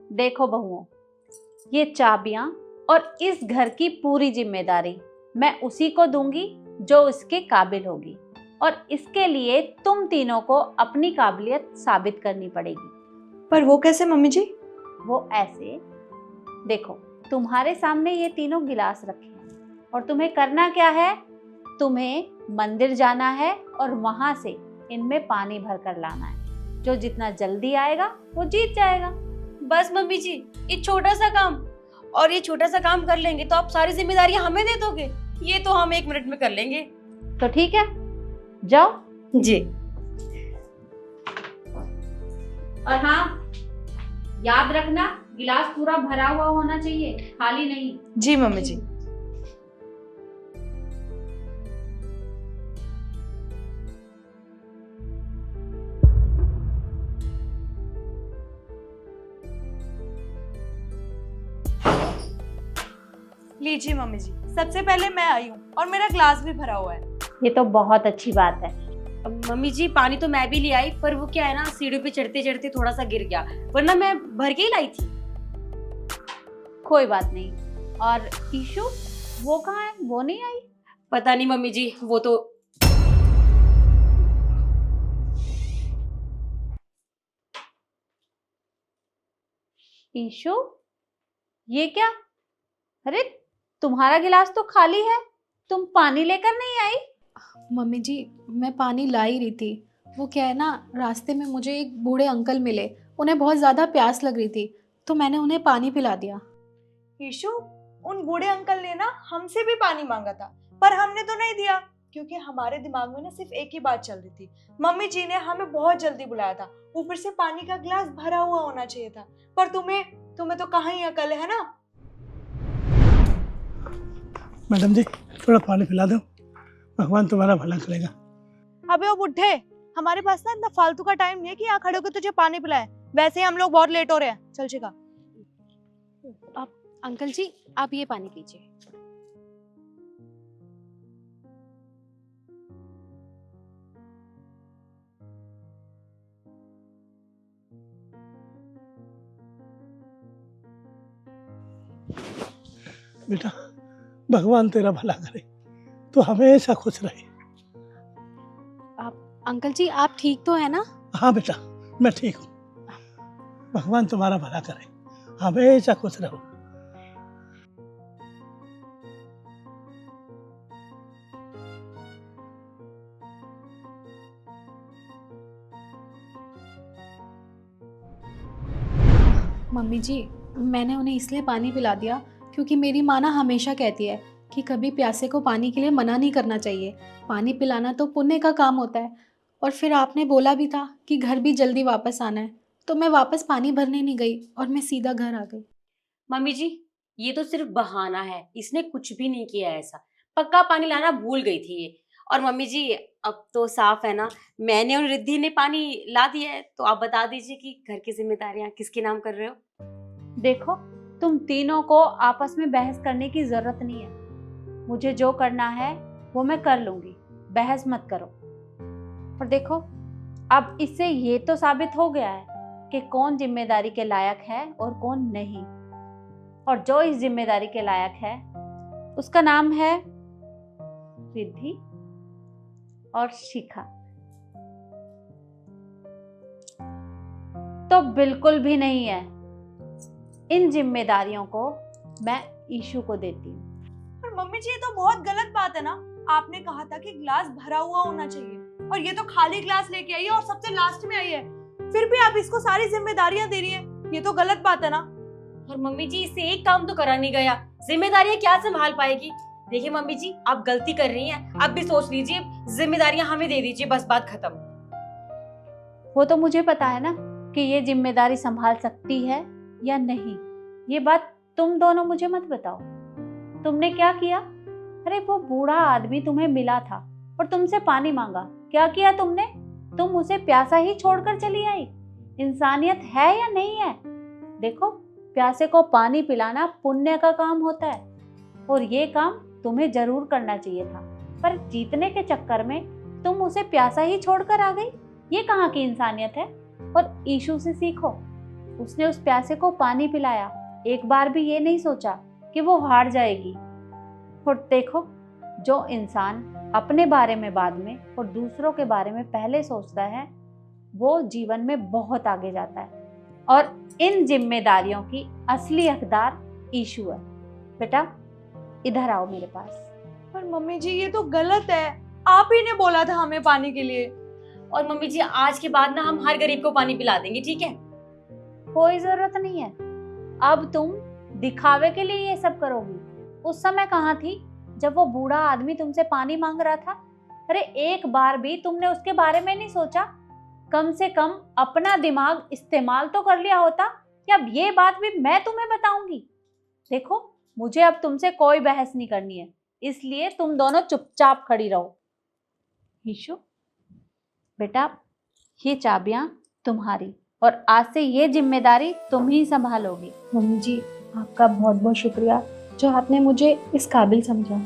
देखो बहुओं, ये चाबियां और इस घर की पूरी जिम्मेदारी मैं उसी को दूंगी जो इसके काबिल होगी, और इसके लिए तुम तीनों को अपनी काबिलियत साबित करनी पड़ेगी। पर वो कैसे मम्मी जी? वो ऐसे, देखो तुम्हारे सामने ये तीनों गिलास रखे हैं और तुम्हें करना क्या है, तुम्हें मंदिर जाना है और वहां से इनमें पानी भर कर लाना है। जो जितना जल्दी आएगा वो जीत जाएगा। बस मम्मी जी, ये छोटा सा काम, और ये छोटा सा काम कर लेंगे तो आप सारी जिम्मेदारियां हमें दे दोगे? ये तो हम 1 मिनट में कर लेंगे। तो ठीक है, जाओ। जी। और हाँ, याद रखना गिलास पूरा भरा हुआ होना चाहिए, खाली नहीं। जी मम्मी जी। लीजिए मम्मी जी, सबसे पहले मैं आई हूँ और मेरा ग्लास भी भरा हुआ है। ये तो बहुत अच्छी बात है। अब मम्मी जी, पानी तो मैं भी ले आई, पर वो क्या है ना, सीढ़ी पे चढ़ते चढ़ते थोड़ा सा गिर गया, वरना मैं भर के ही लाई थी। कोई बात नहीं। और ईशु, वो कहाँ है? वो नहीं आई? पता नहीं मम्मी जी, वो तो ईशु, ये क्या? अरे तुम्हारा गिलास तो खाली है, तुम पानी लेकर नहीं आई? मम्मी जी, मैं पानी ला ही रही थी। वो क्या है ना, रास्ते में मुझे एक बूढ़े अंकल मिले, उन्हें बहुत ज़्यादा प्यास लग रही थी, तो मैंने उन्हें पानी पिला दिया। ईशु, उन बूढ़े अंकल ने ना हमसे भी पानी मांगा था, पर हमने तो नहीं दिया, क्योंकि हमारे दिमाग में ना सिर्फ एक ही बात चल रही थी। मम्मी जी ने हमें बहुत जल्दी बुलाया था, ऊपर से पानी का गिलास भरा हुआ होना चाहिए था। पर तुम्हें तो कहाँ ही अकल है ना। मैडम जी, थोड़ा पानी पिला दो, भगवान तुम्हारा भला करेगा। अबे ओ बुढ़े, हमारे पास ना इतना फालतू का टाइम नहीं है कि यहाँ खड़े होकर तुझे पानी पिलाए। वैसे ही हम लोग बहुत लेट हो रहे हैं, चल शिखा। अंकल जी, आप ये पानी पीजिए। बेटा, भगवान तेरा भला करे, तो हमेशा खुश रहे। अंकल जी, आप ठीक तो है ना? हाँ बेटा, मैं ठीक हूँ। भगवान तुम्हारा भला करे, हमेशा खुश रहो। मम्मी जी, मैंने उन्हें इसलिए पानी पिला दिया क्योंकि मेरी माँ ना हमेशा कहती है कि कभी प्यासे को पानी के लिए मना नहीं करना चाहिए। पानी पिलाना तो पुण्य का काम होता है। और फिर आपने बोला भी था कि घर भी जल्दी वापस आना है, तो मैं वापस पानी भरने नहीं गई और मैं सीधा घर आ गई। मम्मी जी, ये तो सिर्फ बहाना है, इसने कुछ भी नहीं किया ऐसा। पक्का पानी लाना भूल गई थी ये। और मम्मी जी, अब तो साफ है ना, मैंने और रिद्धि ने पानी ला दिया है, तो आप बता दीजिए कि घर की जिम्मेदारियां किसके नाम कर रहे हो? देखो, तुम तीनों को आपस में बहस करने की जरूरत नहीं है। मुझे जो करना है वो मैं कर लूंगी, बहस मत करो। और देखो, अब इससे ये तो साबित हो गया है कि कौन जिम्मेदारी के लायक है और कौन नहीं। और जो इस जिम्मेदारी के लायक है उसका नाम है रिद्धि और शिखा। तो बिल्कुल भी नहीं है, इन जिम्मेदारियों को मैं ईशु को देती हूँ। पर मम्मी जी, ये तो बहुत गलत बात है ना। आपने कहा था कि ग्लास भरा हुआ होना चाहिए, और ये तो खाली ग्लास लेके आई है और सबसे लास्ट में आई है। फिर भी आप इसको सारी जिम्मेदारियां दे रही हैं, ये तो गलत बात है ना। और मम्मी जी, इससे एक काम तो करा नहीं गया, जिम्मेदारियां क्या संभाल पाएगी? देखिए मम्मी जी, आप गलती कर रही हैं, अब भी सोच लीजिए, जिम्मेदारियां हमें दे दीजिए, बस बात खत्म। वो तो मुझे पता है ना कि ये जिम्मेदारी संभाल सकती है या नहीं। ये बात तुम दोनों मुझे मत बताओ। तुमने क्या किया? अरे वो बूढ़ा आदमी तुम्हें मिला था और तुमसे पानी मांगा, क्या किया तुमने? तुम उसे प्यासा ही छोड़कर चली आई। इंसानियत है या नहीं है? देखो, प्यासे को पानी पिलाना पुण्य का काम होता है और ये काम तुम्हें जरूर करना चाहिए था, पर जीतने के चक्कर में तुम उसे प्यासा ही छोड़कर आ गई। ये कहाँ की इंसानियत है? और ईशु से सीखो। उसने उस प्यासे को पानी पिलाया, एक बार भी ये नहीं सोचा कि वो हार जाएगी। और देखो, जो इंसान अपने बारे में बाद में और दूसरों के बारे में पहले सोचता है वो जीवन में बहुत आगे जाता है। और इन जिम्मेदारियों की असली हकदार ईशु है। बेटा इधर आओ मेरे पास। पर मम्मी जी ये तो गलत है, आप ही ने बोला था हमें पानी के लिए। और मम्मी जी आज के बाद ना हम हर गरीब को पानी पिला देंगे, ठीक है? कोई जरूरत नहीं है। अब तुम दिखावे के लिए ये सब करोगी। उस समय कहाँ थी जब वो बूढ़ा आदमी तुमसे पानी मांग रहा था? अरे एक बार भी तुमने उसके बारे में नहीं सोचा? कम से कम अपना दिमाग इस्तेमाल तो कर लिया होता। कि अब ये बात भी मैं तुम्हें बताऊंगी? देखो, मुझे अब तुमसे कोई बहस नहीं करनी है, इसलिए तुम दोनों चुपचाप खड़ी रहो। ईशु बेटा, ये चाबियां तुम्हारी और आज से ये जिम्मेदारी तुम ही संभालोगी। मम्मी जी, आपका बहुत बहुत शुक्रिया जो आपने मुझे इस काबिल समझा।